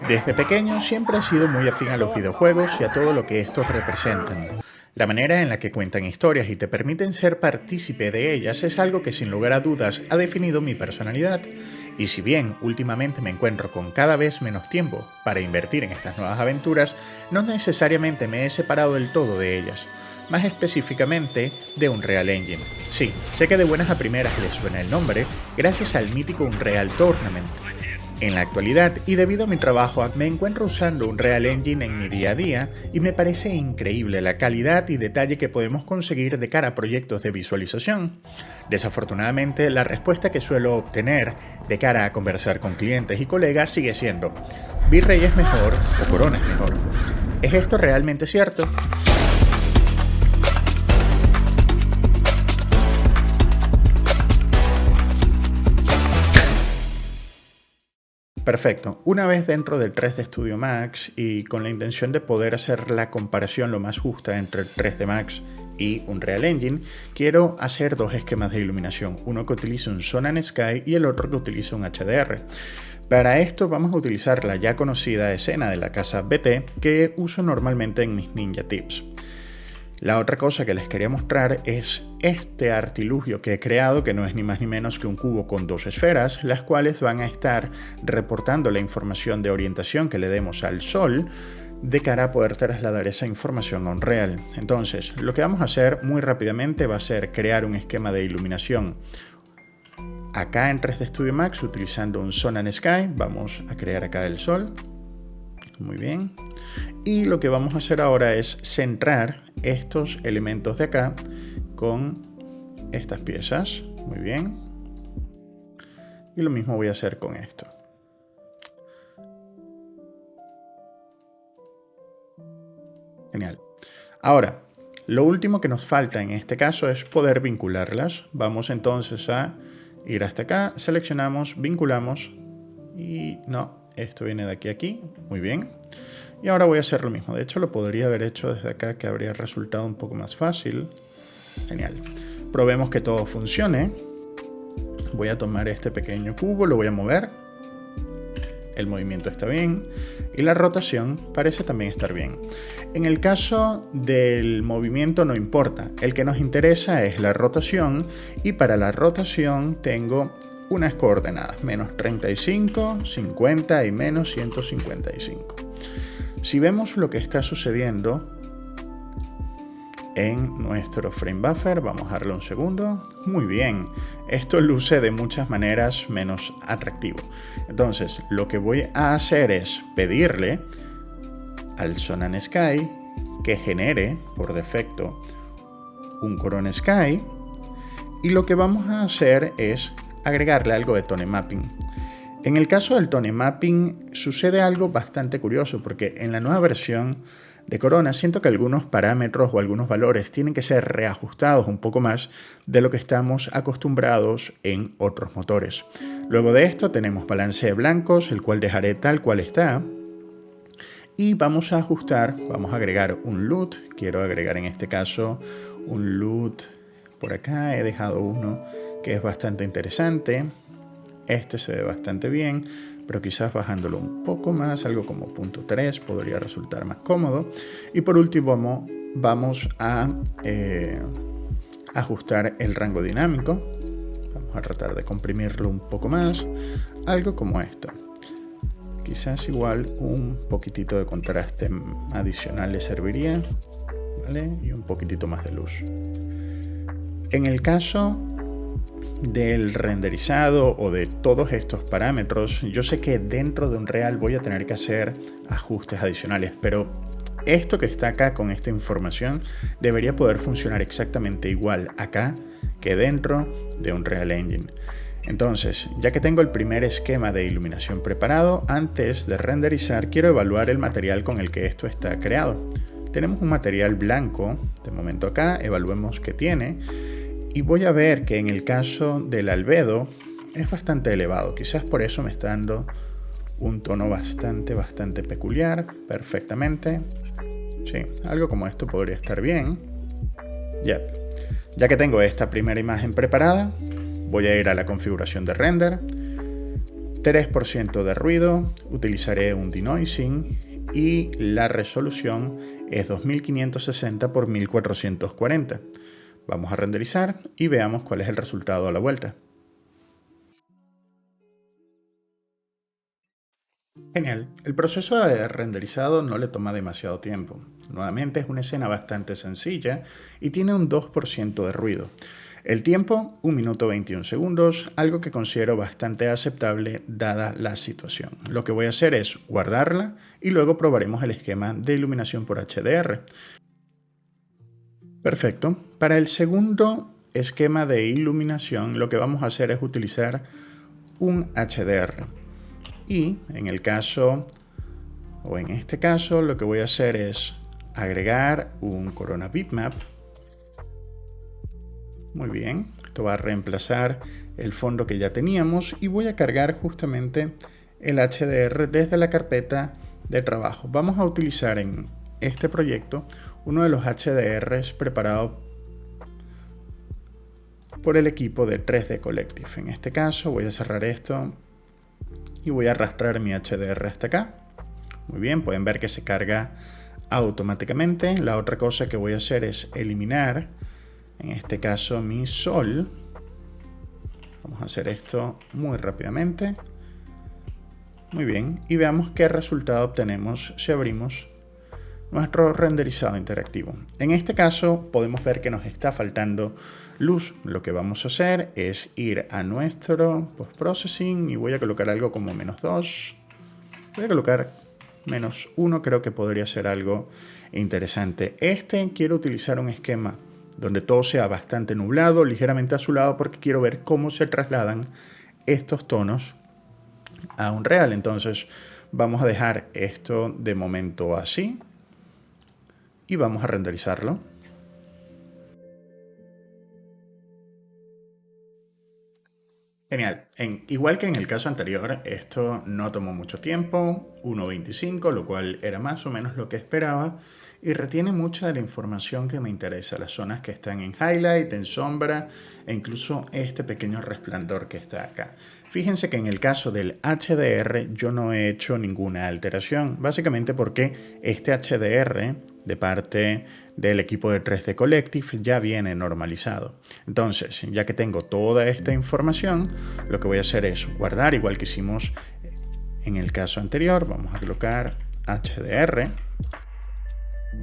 Desde pequeño siempre he sido muy afín a los videojuegos y a todo lo que estos representan. La manera en la que cuentan historias y te permiten ser partícipe de ellas es algo que sin lugar a dudas ha definido mi personalidad. Y si bien últimamente me encuentro con cada vez menos tiempo para invertir en estas nuevas aventuras, no necesariamente me he separado del todo de ellas. Más específicamente de Unreal Engine. Sí, sé que de buenas a primeras les suena el nombre gracias al mítico Unreal Tournament. En la actualidad, y debido a mi trabajo, me encuentro usando Unreal Engine en mi día a día y me parece increíble la calidad y detalle que podemos conseguir de cara a proyectos de visualización. Desafortunadamente, la respuesta que suelo obtener de cara a conversar con clientes y colegas sigue siendo: V-Ray es mejor o Corona es mejor. ¿Es esto realmente cierto? Perfecto. Una vez dentro del 3D Studio Max y con la intención de poder hacer la comparación lo más justa entre el 3D Max y Unreal Engine, quiero hacer dos esquemas de iluminación, uno que utilice un Sun and Sky y el otro que utilice un HDR. Para esto vamos a utilizar la ya conocida escena de la casa BT que uso normalmente en mis Ninja Tips. La otra cosa que les quería mostrar es este artilugio que he creado, que no es ni más ni menos que un cubo con dos esferas, las cuales van a estar reportando la información de orientación que le demos al sol de cara a poder trasladar esa información a Unreal. Entonces, lo que vamos a hacer muy rápidamente va a ser crear un esquema de iluminación acá en 3D Studio Max utilizando un Sun and Sky. Vamos a crear acá el sol. Muy bien. Y lo que vamos a hacer ahora es centrar estos elementos de acá con estas piezas. Muy bien. Y lo mismo voy a hacer con esto. Genial. Ahora, lo último que nos falta en este caso es poder vincularlas. Vamos entonces a ir hasta acá, seleccionamos, vinculamos y no, esto viene de aquí a aquí. Muy bien. Y ahora voy a hacer lo mismo. De hecho, lo podría haber hecho desde acá, que habría resultado un poco más fácil. Genial. Probemos que todo funcione. Voy a tomar este pequeño cubo, lo voy a mover. El movimiento está bien. Y la rotación parece también estar bien. En el caso del movimiento no importa. El que nos interesa es la rotación. Y para la rotación tengo unas coordenadas. Menos 35, 50 y menos 155. Si vemos lo que está sucediendo en nuestro frame buffer, vamos a darle un segundo. Muy bien, esto luce de muchas maneras menos atractivo. Entonces, lo que voy a hacer es pedirle al Sun and Sky que genere por defecto un Corona Sky. Y lo que vamos a hacer es agregarle algo de tone mapping. En el caso del tone mapping sucede algo bastante curioso porque en la nueva versión de Corona siento que algunos parámetros o algunos valores tienen que ser reajustados un poco más de lo que estamos acostumbrados en otros motores. Luego de esto tenemos balance de blancos, el cual dejaré tal cual está. Y vamos a ajustar, vamos a agregar un LUT. Quiero agregar en este caso un LUT por acá. He dejado uno que es bastante interesante. Este se ve bastante bien, pero quizás bajándolo un poco más, algo como 0.3 podría resultar más cómodo. Y por último vamos a ajustar el rango dinámico. Vamos a tratar de comprimirlo un poco más, algo como esto. Quizás igual un poquitito de contraste adicional le serviría, ¿vale? Y un poquitito más de luz. En el caso del renderizado o de todos estos parámetros, yo sé que dentro de Unreal voy a tener que hacer ajustes adicionales, pero esto que está acá con esta información debería poder funcionar exactamente igual acá que dentro de Unreal Engine. Entonces, ya que tengo el primer esquema de iluminación preparado, antes de renderizar quiero evaluar el material con el que esto está creado. Tenemos un material blanco, de momento acá, evaluemos qué tiene. Y voy a ver que en el caso del albedo es bastante elevado. Quizás por eso me está dando un tono bastante peculiar. Perfectamente. Sí, algo como esto podría estar bien. Ya que tengo esta primera imagen preparada, voy a ir a la configuración de render. 3% de ruido, utilizaré un denoising y la resolución es 2560 por 1440. Vamos a renderizar y veamos cuál es el resultado a la vuelta. Genial, el proceso de renderizado no le toma demasiado tiempo. Nuevamente es una escena bastante sencilla y tiene un 2% de ruido. El tiempo, 1 minuto 21 segundos, algo que considero bastante aceptable dada la situación. Lo que voy a hacer es guardarla y luego probaremos el esquema de iluminación por HDR. Perfecto. Para el segundo esquema de iluminación, lo que vamos a hacer es utilizar un HDR. Y en el caso, o en este caso, lo que voy a hacer es agregar un Corona Bitmap. Muy bien, esto va a reemplazar el fondo que ya teníamos y voy a cargar justamente el HDR desde la carpeta de trabajo. Vamos a utilizar en este proyecto uno de los HDRs preparado por el equipo de 3D Collective. En este caso voy a cerrar esto y voy a arrastrar mi HDR hasta acá. Muy bien, pueden ver que se carga automáticamente. La otra cosa que voy a hacer es eliminar, en este caso, mi sol. Vamos a hacer esto muy rápidamente. Muy bien, y veamos qué resultado obtenemos si abrimos nuestro renderizado interactivo. En este caso podemos ver que nos está faltando luz. Lo que vamos a hacer es ir a nuestro post-processing y voy a colocar algo como -2. Voy a colocar -1, creo que podría ser algo interesante. Quiero utilizar un esquema donde todo sea bastante nublado, ligeramente azulado, porque quiero ver cómo se trasladan estos tonos a Unreal. Entonces vamos a dejar esto de momento así y vamos a renderizarlo. Genial. Igual que en el caso anterior, esto no tomó mucho tiempo, 1.25, lo cual era más o menos lo que esperaba, y retiene mucha de la información que me interesa, las zonas que están en highlight, en sombra, e incluso este pequeño resplandor que está acá. Fíjense que en el caso del HDR yo no he hecho ninguna alteración, básicamente porque este HDR de parte del equipo de 3D Collective ya viene normalizado. Entonces, ya que tengo toda esta información, lo que voy a hacer es guardar, igual que hicimos en el caso anterior. Vamos a colocar HDR.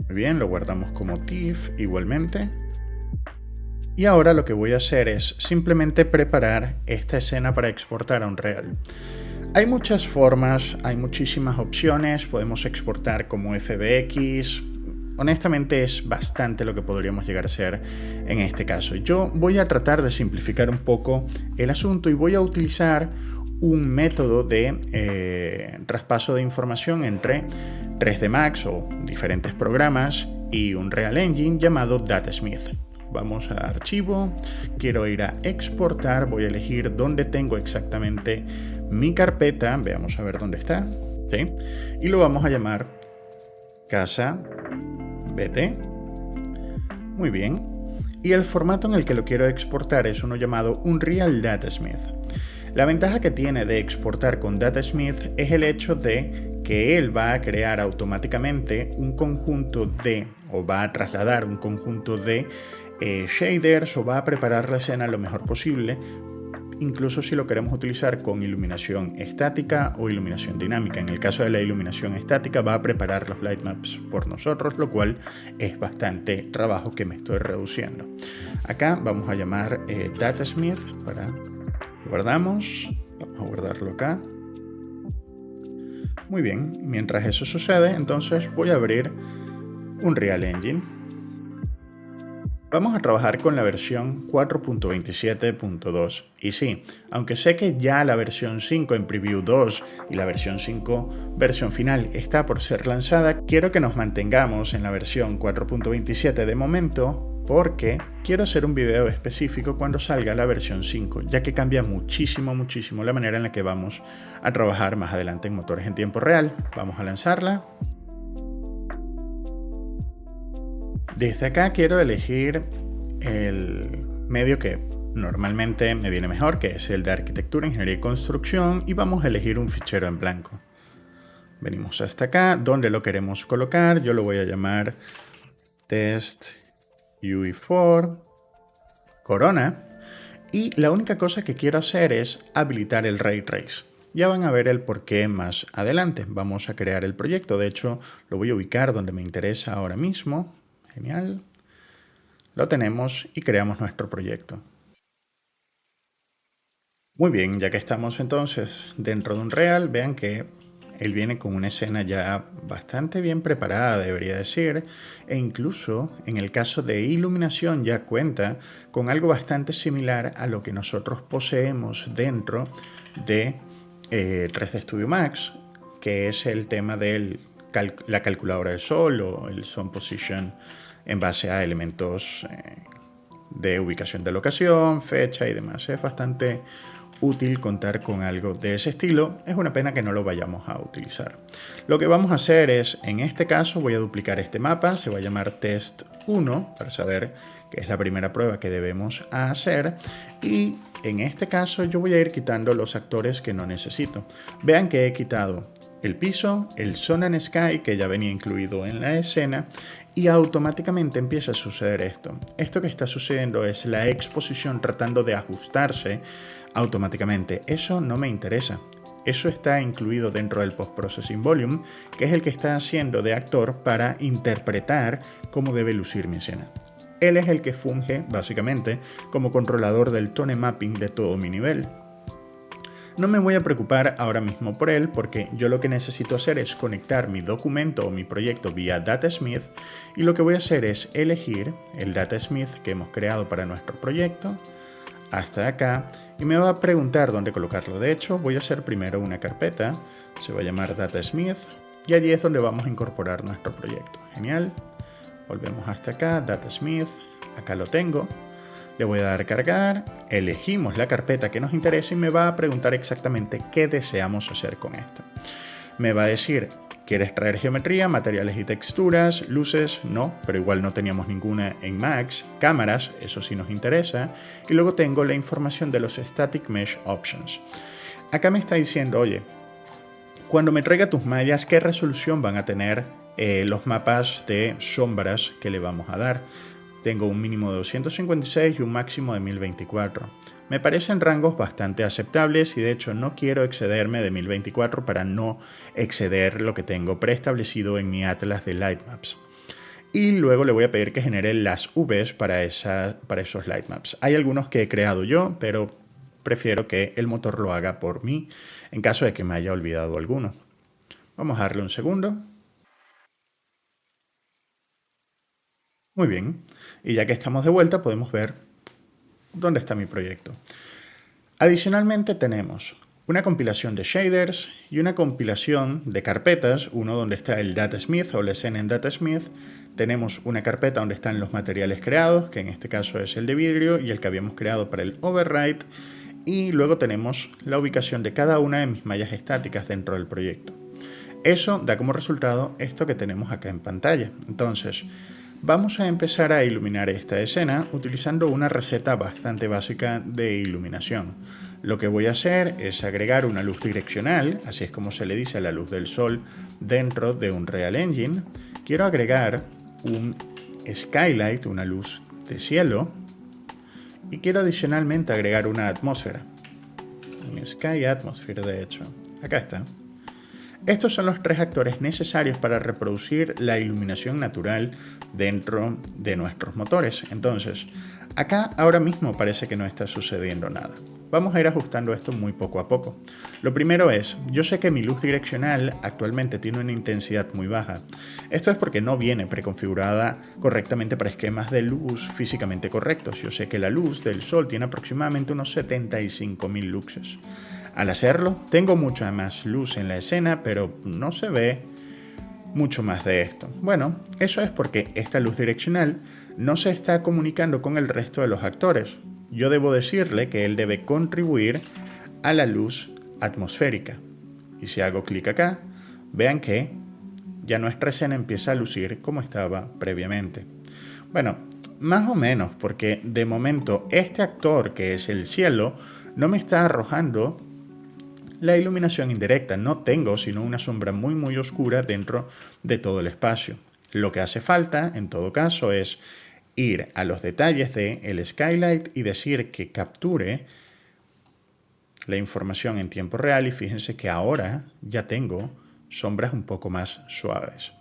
Muy bien, lo guardamos como TIFF igualmente. Y ahora lo que voy a hacer es simplemente preparar esta escena para exportar a Unreal. Hay muchas formas, hay muchísimas opciones, podemos exportar como FBX. Honestamente es bastante lo que podríamos llegar a hacer en este caso. Yo voy a tratar de simplificar un poco el asunto y voy a utilizar un método de traspaso de información entre 3D Max o diferentes programas y Unreal Engine llamado DataSmith. Vamos a archivo, quiero ir a exportar, voy a elegir dónde tengo exactamente mi carpeta, veamos a ver dónde está, ¿sí? Y lo vamos a llamar casa BT. Muy bien. Y el formato en el que lo quiero exportar es uno llamado Unreal DataSmith. La ventaja que tiene de exportar con DataSmith es el hecho de que él va a crear automáticamente un conjunto de, o va a trasladar un conjunto de shaders, o va a preparar la escena lo mejor posible, incluso si lo queremos utilizar con iluminación estática o iluminación dinámica. En el caso de la iluminación estática va a preparar los lightmaps por nosotros, lo cual es bastante trabajo que me estoy reduciendo. Acá vamos a llamar DataSmith para... Guardamos, vamos a guardarlo acá. Muy bien, mientras eso sucede, entonces voy a abrir Unreal Engine. Vamos a trabajar con la versión 4.27.2 y sí, aunque sé que ya la versión 5 en Preview 2 y la versión 5 versión final está por ser lanzada, quiero que nos mantengamos en la versión 4.27 de momento porque quiero hacer un video específico cuando salga la versión 5, ya que cambia muchísimo la manera en la que vamos a trabajar más adelante en motores en tiempo real. Vamos a lanzarla. Desde acá quiero elegir el medio que normalmente me viene mejor, que es el de arquitectura, ingeniería y construcción, y vamos a elegir un fichero en blanco. Venimos hasta acá, donde lo queremos colocar. Yo lo voy a llamar test UI4 Corona. Y la única cosa que quiero hacer es habilitar el Ray Trace. Ya van a ver el porqué más adelante. Vamos a crear el proyecto. De hecho, lo voy a ubicar donde me interesa ahora mismo. Genial. Lo tenemos y creamos nuestro proyecto. Muy bien, ya que estamos entonces dentro de un Real, vean que él viene con una escena ya bastante bien preparada, debería decir, e incluso en el caso de iluminación ya cuenta con algo bastante similar a lo que nosotros poseemos dentro de 3D Studio Max, que es el tema de la calculadora del sol o el Sun Position en base a elementos de ubicación de locación, fecha y demás. Es bastante útil contar con algo de ese estilo. Es una pena que no lo vayamos a utilizar. Lo que vamos a hacer es, en este caso, voy a duplicar este mapa. Se va a llamar test 1 para saber que es la primera prueba que debemos hacer. Y en este caso yo voy a ir quitando los actores que no necesito. Vean que he quitado el piso, el Sun and Sky, que ya venía incluido en la escena, y automáticamente empieza a suceder esto. Esto que está sucediendo es la exposición tratando de ajustarse automáticamente. Eso no me interesa. Eso está incluido dentro del Post-Processing Volume, que es el que está haciendo de actor para interpretar cómo debe lucir mi escena. Él es el que funge, básicamente, como controlador del tone mapping de todo mi nivel. No me voy a preocupar ahora mismo por él, porque yo lo que necesito hacer es conectar mi documento o mi proyecto vía Datasmith, y lo que voy a hacer es elegir el Datasmith que hemos creado para nuestro proyecto hasta acá, y me va a preguntar dónde colocarlo. De hecho, voy a hacer primero una carpeta, se va a llamar Datasmith, y allí es donde vamos a incorporar nuestro proyecto. Genial. Volvemos hasta acá, Datasmith, acá lo tengo. Le voy a dar a cargar, elegimos la carpeta que nos interesa y me va a preguntar exactamente qué deseamos hacer con esto. Me va a decir, ¿quieres traer geometría, materiales y texturas, luces? No, pero igual no teníamos ninguna en Max. Cámaras, eso sí nos interesa. Y luego tengo la información de los Static Mesh Options. Acá me está diciendo, oye, cuando me traiga tus mallas, ¿qué resolución van a tener los mapas de sombras que le vamos a dar? Tengo un mínimo de 256 y un máximo de 1024. Me parecen rangos bastante aceptables y de hecho no quiero excederme de 1024 para no exceder lo que tengo preestablecido en mi atlas de Lightmaps. Y luego le voy a pedir que genere las Vs para esos Lightmaps. Hay algunos que he creado yo, pero prefiero que el motor lo haga por mí en caso de que me haya olvidado alguno. Vamos a darle un segundo. Muy bien, y ya que estamos de vuelta podemos ver dónde está mi proyecto. Adicionalmente tenemos una compilación de shaders y una compilación de carpetas, uno donde está el Datasmith o la escena en Datasmith. Tenemos una carpeta donde están los materiales creados, que en este caso es el de vidrio y el que habíamos creado para el override. Y luego tenemos la ubicación de cada una de mis mallas estáticas dentro del proyecto. Eso da como resultado esto que tenemos acá en pantalla. Entonces, vamos a empezar a iluminar esta escena utilizando una receta bastante básica de iluminación. Lo que voy a hacer es agregar una luz direccional, así es como se le dice a la luz del sol dentro de un Real Engine. Quiero agregar un skylight, una luz de cielo, y quiero adicionalmente agregar una atmósfera. Un sky atmosphere, de hecho. Acá está. Estos son los tres actores necesarios para reproducir la iluminación natural dentro de nuestros motores. Entonces, acá ahora mismo parece que no está sucediendo nada. Vamos a ir ajustando esto muy poco a poco. Lo primero es, yo sé que mi luz direccional actualmente tiene una intensidad muy baja. Esto es porque no viene preconfigurada correctamente para esquemas de luz físicamente correctos. Yo sé que la luz del sol tiene aproximadamente unos 75.000 luxes. Al hacerlo, tengo mucha más luz en la escena, pero no se ve mucho más de esto. Bueno, eso es porque esta luz direccional no se está comunicando con el resto de los actores. Yo debo decirle que él debe contribuir a la luz atmosférica. Y si hago clic acá, vean que ya nuestra escena empieza a lucir como estaba previamente. Bueno, más o menos, porque de momento este actor, que es el cielo, no me está arrojando la iluminación indirecta. No tengo sino una sombra muy oscura dentro de todo el espacio. Lo que hace falta, en todo caso, es ir a los detalles del skylight y decir que capture la información en tiempo real, y fíjense que ahora ya tengo sombras un poco más suaves.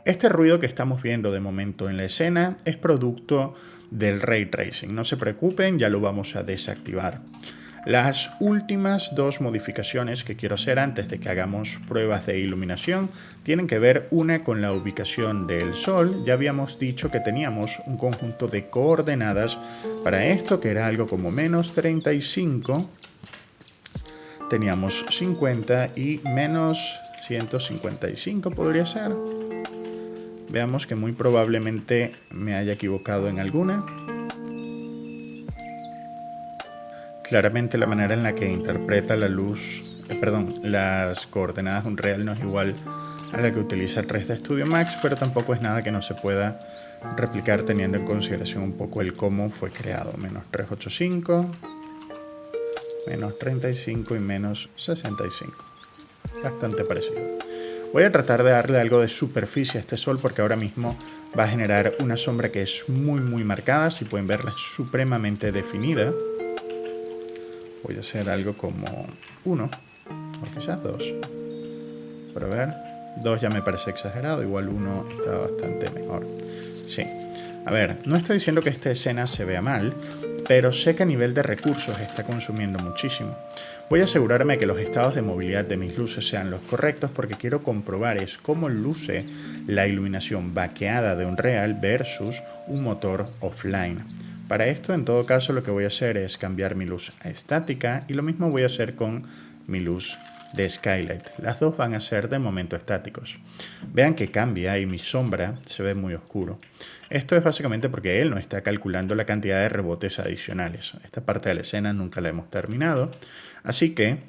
Este ruido que estamos viendo de momento en la escena es producto del Ray Tracing. No se preocupen, ya lo vamos a desactivar. Las últimas dos modificaciones que quiero hacer antes de que hagamos pruebas de iluminación tienen que ver una con la ubicación del Sol. Ya habíamos dicho que teníamos un conjunto de coordenadas para esto, que era algo como menos 35, teníamos 50 y menos 155 podría ser. Veamos que muy probablemente me haya equivocado en alguna. Claramente la manera en la que interpreta la luz, las coordenadas de Unreal no es igual a la que utiliza el 3D Studio Max, pero tampoco es nada que no se pueda replicar teniendo en consideración un poco el cómo fue creado. Menos 385, menos 35 y menos 65. Bastante parecido. Voy a tratar de darle algo de superficie a este sol porque ahora mismo va a generar una sombra que es muy marcada. Si pueden verla, es supremamente definida. Voy a hacer algo como 1 o quizás 2. Pero a ver, 2 ya me parece exagerado, igual 1 está bastante mejor. Sí. A ver, no estoy diciendo que esta escena se vea mal, pero sé que a nivel de recursos está consumiendo muchísimo. Voy a asegurarme que los estados de movilidad de mis luces sean los correctos porque quiero comprobar cómo luce la iluminación vaqueada de Unreal versus un motor offline. Para esto, en todo caso, lo que voy a hacer es cambiar mi luz a estática y lo mismo voy a hacer con mi luz de Skylight. Las dos van a ser de momento estáticos. Vean que cambia y mi sombra se ve muy oscuro. Esto es básicamente porque él no está calculando la cantidad de rebotes adicionales. Esta parte de la escena nunca la hemos terminado. Así que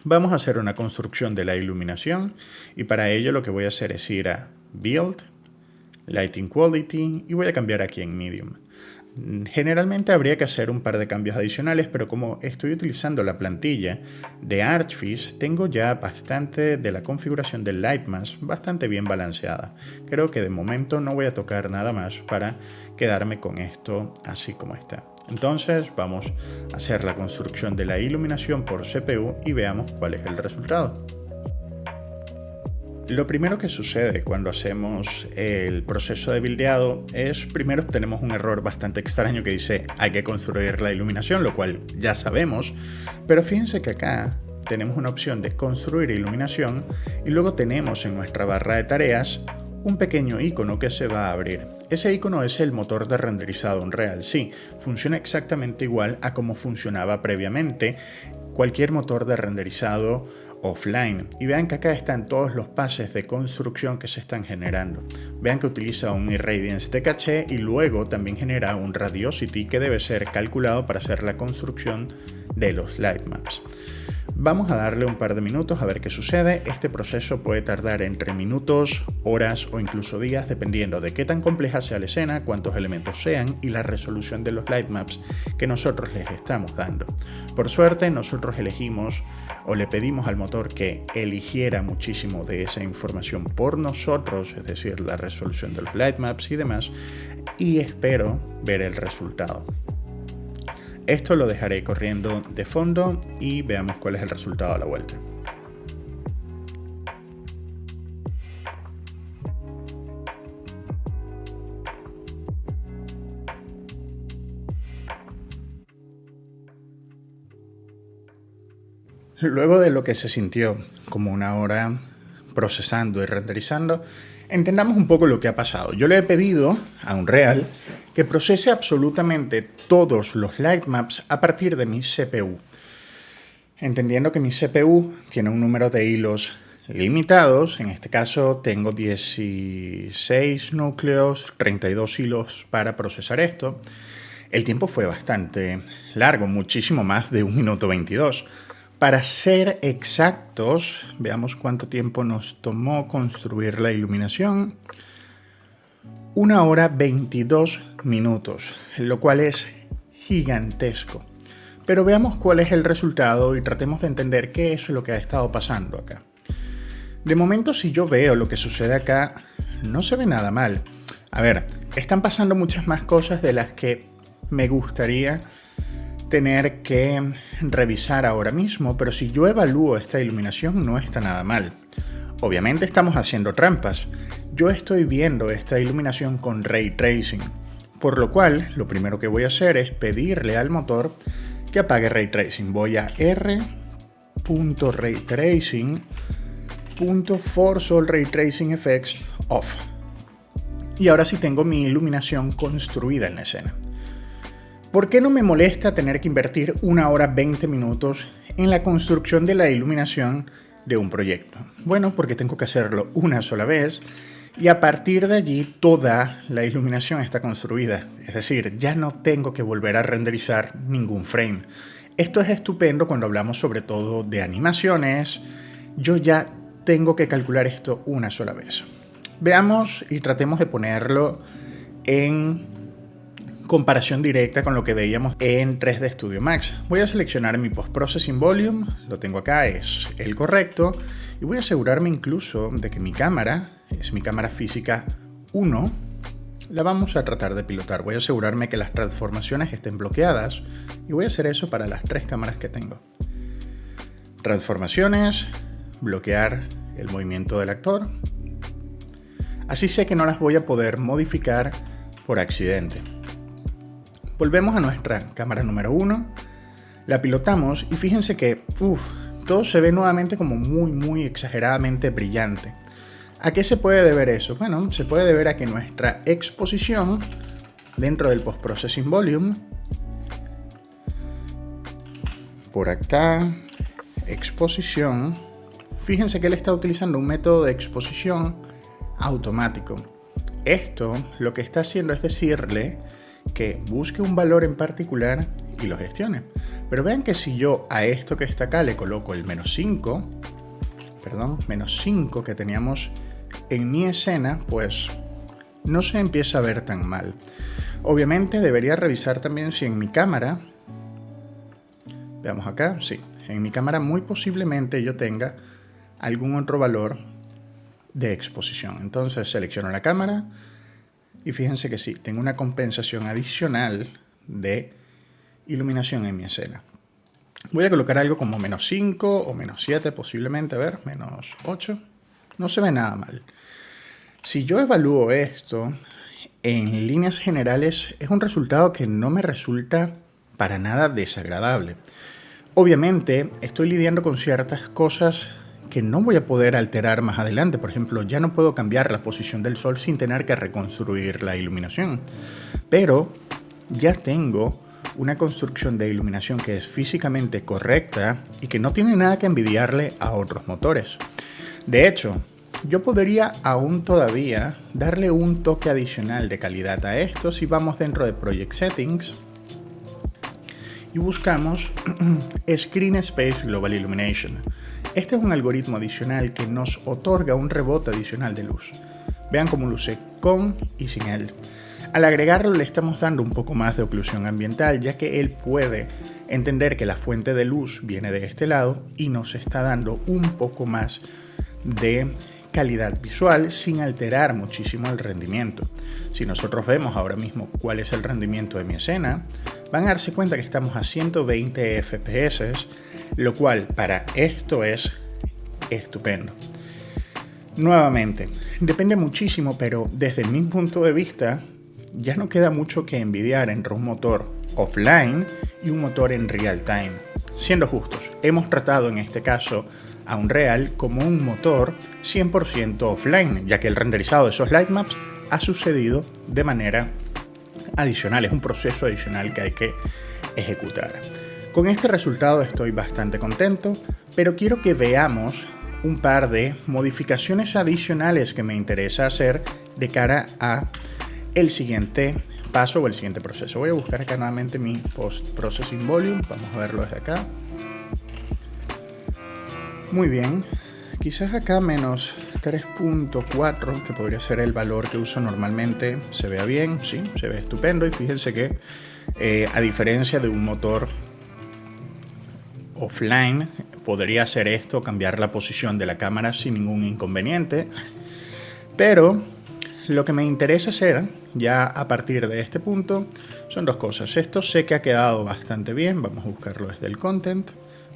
vamos a hacer una construcción de la iluminación y para ello lo que voy a hacer es ir a Build, Lighting Quality y voy a cambiar aquí en Medium. Generalmente habría que hacer un par de cambios adicionales, pero como estoy utilizando la plantilla de Archviz, tengo ya bastante de la configuración del Lightmask bastante bien balanceada. Creo que de momento no voy a tocar nada más para quedarme con esto así como está. Entonces vamos a hacer la construcción de la iluminación por CPU y veamos cuál es el resultado. Lo primero que sucede cuando hacemos el proceso de buildeado es, primero tenemos un error bastante extraño que dice hay que construir la iluminación, lo cual ya sabemos, pero fíjense que acá tenemos una opción de construir iluminación y luego tenemos en nuestra barra de tareas un pequeño icono que se va a abrir. Ese icono es el motor de renderizado Unreal. Sí, funciona exactamente igual a como funcionaba previamente cualquier motor de renderizado offline. Y vean que acá están todos los pases de construcción que se están generando. Vean que utiliza un irradiance de caché y luego también genera un radiosity que debe ser calculado para hacer la construcción de los lightmaps. Vamos a darle un par de minutos a ver qué sucede. Este proceso puede tardar entre minutos, horas o incluso días, dependiendo de qué tan compleja sea la escena, cuántos elementos sean y la resolución de los lightmaps que nosotros les estamos dando. Por suerte, nosotros elegimos o le pedimos al motor que eligiera muchísimo de esa información por nosotros, es decir, la resolución de los lightmaps y demás, y espero ver el resultado. Esto lo dejaré corriendo de fondo y veamos cuál es el resultado a la vuelta. Luego de lo que se sintió como una hora procesando y renderizando, entendamos un poco lo que ha pasado. Yo le he pedido a Unreal que procese absolutamente todos los lightmaps a partir de mi CPU. Entendiendo que mi CPU tiene un número de hilos limitados, en este caso tengo 16 núcleos, 32 hilos para procesar esto. El tiempo fue bastante largo, muchísimo más de 1 minuto 22. Para ser exactos, veamos cuánto tiempo nos tomó construir la iluminación. 1 hora 22 minutos, lo cual es gigantesco. Pero veamos cuál es el resultado y tratemos de entender qué es lo que ha estado pasando acá. De momento, si yo veo lo que sucede acá, no se ve nada mal. A ver, están pasando muchas más cosas de las que me gustaría tener que revisar ahora mismo, pero si yo evalúo esta iluminación no está nada mal. Obviamente estamos haciendo trampas. Yo estoy viendo esta iluminación con Ray Tracing, por lo cual lo primero que voy a hacer es pedirle al motor que apague Ray Tracing. Voy a r.raytracing.force all ray tracing effects off. Y ahora sí tengo mi iluminación construida en la escena. ¿Por qué no me molesta tener que invertir 1 hora 20 minutos en la construcción de la iluminación de un proyecto? Bueno, porque tengo que hacerlo una sola vez y a partir de allí toda la iluminación está construida. Es decir, ya no tengo que volver a renderizar ningún frame. Esto es estupendo cuando hablamos sobre todo de animaciones. Yo ya tengo que calcular esto una sola vez. Veamos y tratemos de ponerlo en comparación directa con lo que veíamos en 3D Studio Max. Voy a seleccionar mi Post Processing Volume, lo tengo acá, es el correcto, y voy a asegurarme incluso de que mi cámara, es mi cámara física 1, la vamos a tratar de pilotar. Voy a asegurarme que las transformaciones estén bloqueadas y voy a hacer eso para las 3 cámaras que tengo. Transformaciones, bloquear el movimiento del actor. Así sé que no las voy a poder modificar por accidente. Volvemos a nuestra cámara número 1, la pilotamos y fíjense que todo se ve nuevamente como muy exageradamente brillante. ¿A qué se puede deber eso? Bueno, se puede deber a que nuestra exposición dentro del Post Processing Volume, por acá, exposición, fíjense que él está utilizando un método de exposición automático. Esto lo que está haciendo es decirle que busque un valor en particular y lo gestione. Pero vean que si yo a esto que está acá le coloco el menos 5 que teníamos en mi escena, pues no se empieza a ver tan mal. Obviamente debería revisar también si en mi cámara, veamos acá, sí, en mi cámara muy posiblemente yo tenga algún otro valor de exposición. Entonces selecciono la cámara y fíjense que sí, tengo una compensación adicional de iluminación en mi escena. Voy a colocar algo como menos 5 o menos 7 posiblemente, a ver, menos 8. No se ve nada mal. Si yo evalúo esto, en líneas generales es un resultado que no me resulta para nada desagradable. Obviamente estoy lidiando con ciertas cosas que no voy a poder alterar más adelante. Por ejemplo, ya no puedo cambiar la posición del sol sin tener que reconstruir la iluminación. Pero ya tengo una construcción de iluminación que es físicamente correcta y que no tiene nada que envidiarle a otros motores. De hecho, yo podría aún todavía darle un toque adicional de calidad a esto si vamos dentro de Project Settings y buscamos Screen Space Global Illumination. Este es un algoritmo adicional que nos otorga un rebote adicional de luz. Vean cómo luce con y sin él. Al agregarlo le estamos dando un poco más de oclusión ambiental, ya que él puede entender que la fuente de luz viene de este lado y nos está dando un poco más de calidad visual sin alterar muchísimo el rendimiento. Si nosotros vemos ahora mismo cuál es el rendimiento de mi escena, van a darse cuenta que estamos a 120 FPS, lo cual para esto es estupendo. Nuevamente, depende muchísimo, pero desde mi punto de vista ya no queda mucho que envidiar entre un motor offline y un motor en real time. Siendo justos, hemos tratado en este caso a Unreal como un motor 100% offline, ya que el renderizado de esos lightmaps ha sucedido de manera adicional, es un proceso adicional que hay que ejecutar. Con este resultado estoy bastante contento, pero quiero que veamos un par de modificaciones adicionales que me interesa hacer de cara a el siguiente paso o el siguiente proceso. Voy a buscar acá nuevamente mi Post Processing Volume, vamos a verlo desde acá. Muy bien, quizás acá menos 3.4, que podría ser el valor que uso normalmente, se vea bien, sí, se ve estupendo. Y fíjense que a diferencia de un motor offline, podría hacer esto, cambiar la posición de la cámara sin ningún inconveniente. Pero lo que me interesa hacer ya a partir de este punto son dos cosas. Esto sé que ha quedado bastante bien, vamos a buscarlo desde el content.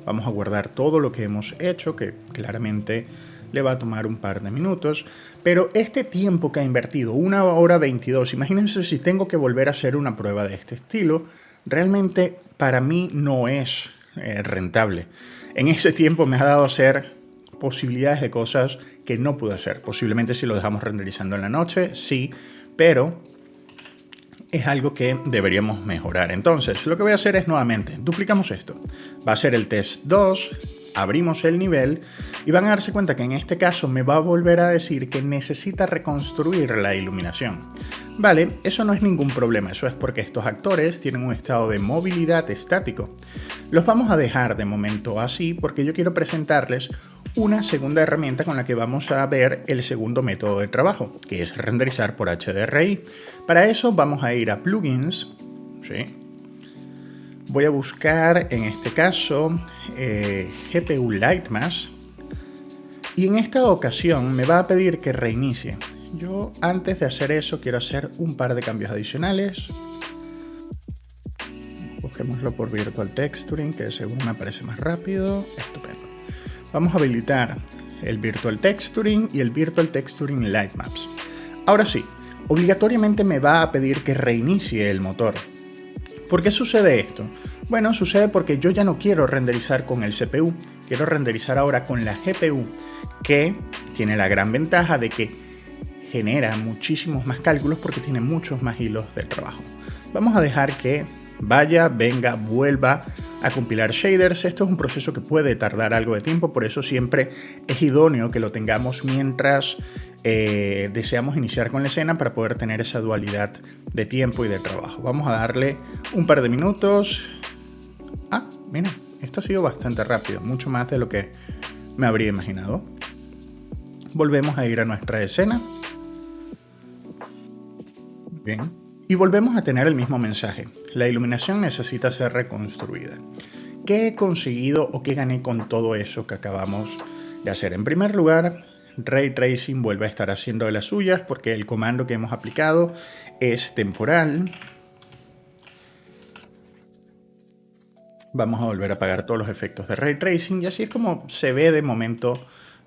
Vamos a guardar todo lo que hemos hecho, que claramente le va a tomar un par de minutos. Pero este tiempo que ha invertido, 1 hora 22, imagínense si tengo que volver a hacer una prueba de este estilo, realmente para mí no es rentable. En ese tiempo me ha dado a hacer posibilidades de cosas que no pude hacer. Posiblemente si lo dejamos renderizando en la noche, sí, pero es algo que deberíamos mejorar. Entonces, lo que voy a hacer es nuevamente, duplicamos esto. Va a ser el test 2, abrimos el nivel y van a darse cuenta que en este caso me va a volver a decir que necesita reconstruir la iluminación. Vale, eso no es ningún problema, eso es porque estos actores tienen un estado de movilidad estático. Los vamos a dejar de momento así porque yo quiero presentarles una segunda herramienta con la que vamos a ver el segundo método de trabajo, que es renderizar por HDRI. Para eso vamos a ir a plugins, ¿sí? Voy a buscar en este caso GPU Lightmask y en esta ocasión me va a pedir que reinicie. Yo antes de hacer eso quiero hacer un par de cambios adicionales. Busquémoslo por Virtual Texturing, que según me parece más rápido. Estupendo. Vamos a habilitar el Virtual Texturing y el Virtual Texturing Lightmaps. Ahora sí, obligatoriamente me va a pedir que reinicie el motor. ¿Por qué sucede esto? Bueno, sucede porque yo ya no quiero renderizar con el CPU, quiero renderizar ahora con la GPU, que tiene la gran ventaja de que genera muchísimos más cálculos porque tiene muchos más hilos de trabajo. Vamos a dejar que vaya, venga, vuelva a compilar shaders. Esto es un proceso que puede tardar algo de tiempo, por eso siempre es idóneo que lo tengamos mientras deseamos iniciar con la escena para poder tener esa dualidad de tiempo y de trabajo. Vamos a darle un par de minutos. Ah, mira, esto ha sido bastante rápido, mucho más de lo que me habría imaginado. Volvemos a ir a nuestra escena. Bien. Y volvemos a tener el mismo mensaje. La iluminación necesita ser reconstruida. ¿Qué he conseguido o qué gané con todo eso que acabamos de hacer? En primer lugar, Ray Tracing vuelve a estar haciendo de las suyas porque el comando que hemos aplicado es temporal. Vamos a volver a apagar todos los efectos de Ray Tracing y así es como se ve de momento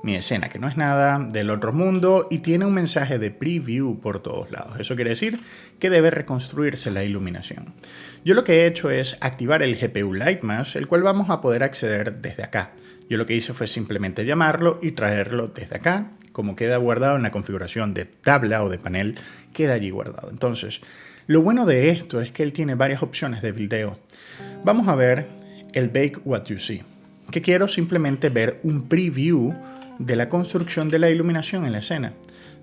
mi escena, que no es nada del otro mundo y tiene un mensaje de preview por todos lados. Eso quiere decir que debe reconstruirse la iluminación. Yo lo que he hecho es activar el GPU Lightmask, el cual vamos a poder acceder desde acá. Yo lo que hice fue simplemente llamarlo y traerlo desde acá. Como queda guardado en la configuración de tabla o de panel, queda allí guardado. Entonces, lo bueno de esto es que él tiene varias opciones de buildeo. Vamos a ver el Bake What You See, que quiero simplemente ver un preview de la construcción de la iluminación en la escena.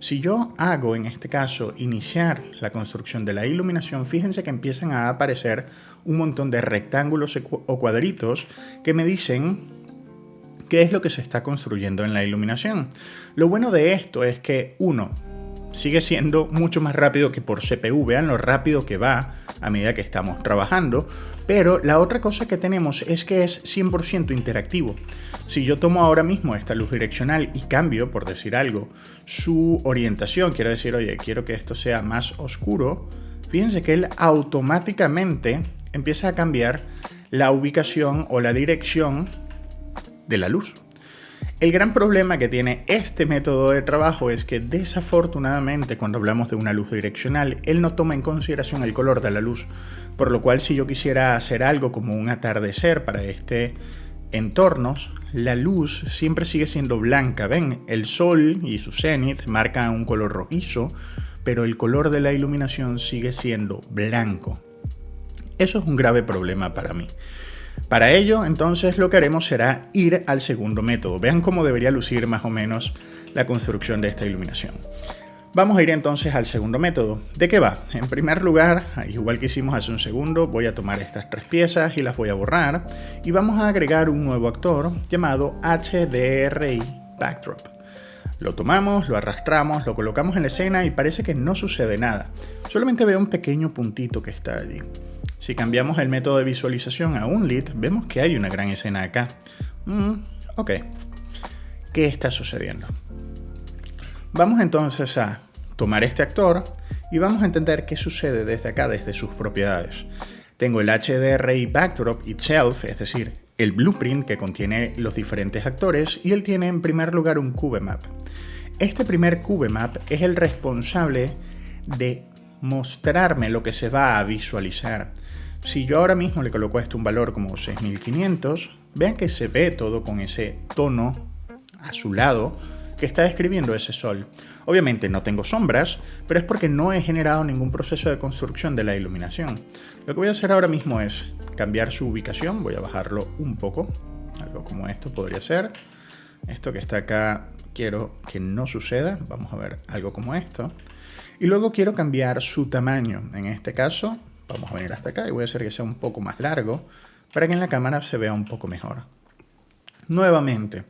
Si yo hago en este caso iniciar la construcción de la iluminación, fíjense que empiezan a aparecer un montón de rectángulos o cuadritos que me dicen qué es lo que se está construyendo en la iluminación. Lo bueno de esto es que sigue siendo mucho más rápido que por CPU, vean lo rápido que va a medida que estamos trabajando, pero la otra cosa que tenemos es que es 100% interactivo. Si yo tomo ahora mismo esta luz direccional y cambio, por decir algo, su orientación, quiero decir, oye, quiero que esto sea más oscuro, fíjense que él automáticamente empieza a cambiar la ubicación o la dirección de la luz. El gran problema que tiene este método de trabajo es que desafortunadamente cuando hablamos de una luz direccional, él no toma en consideración el color de la luz, por lo cual si yo quisiera hacer algo como un atardecer para este entorno, la luz siempre sigue siendo blanca. Ven, el sol y su cenit marcan un color rojizo, pero el color de la iluminación sigue siendo blanco. Eso es un grave problema para mí. Para ello, entonces, lo que haremos será ir al segundo método. Vean cómo debería lucir más o menos la construcción de esta iluminación. Vamos a ir entonces al segundo método. ¿De qué va? En primer lugar, igual que hicimos hace un segundo, voy a tomar estas 3 piezas y las voy a borrar. Y vamos a agregar un nuevo actor llamado HDRI Backdrop. Lo tomamos, lo arrastramos, lo colocamos en la escena y parece que no sucede nada. Solamente veo un pequeño puntito que está allí. Si cambiamos el método de visualización a Unlit, vemos que hay una gran escena acá. Ok. ¿Qué está sucediendo? Vamos entonces a tomar este actor y vamos a entender qué sucede desde acá, desde sus propiedades. Tengo el HDRI Backdrop itself, es decir, el blueprint que contiene los diferentes actores, y él tiene en primer lugar un CubeMap. Este primer CubeMap es el responsable de mostrarme lo que se va a visualizar. Si yo ahora mismo le coloco a esto un valor como 6500, vean que se ve todo con ese tono azulado que está describiendo ese sol. Obviamente no tengo sombras, pero es porque no he generado ningún proceso de construcción de la iluminación. Lo que voy a hacer ahora mismo es cambiar su ubicación. Voy a bajarlo un poco. Algo como esto podría ser. Esto que está acá quiero que no suceda. Vamos a ver algo como esto. Y luego quiero cambiar su tamaño. En este caso, vamos a venir hasta acá y voy a hacer que sea un poco más largo para que en la cámara se vea un poco mejor. Nuevamente,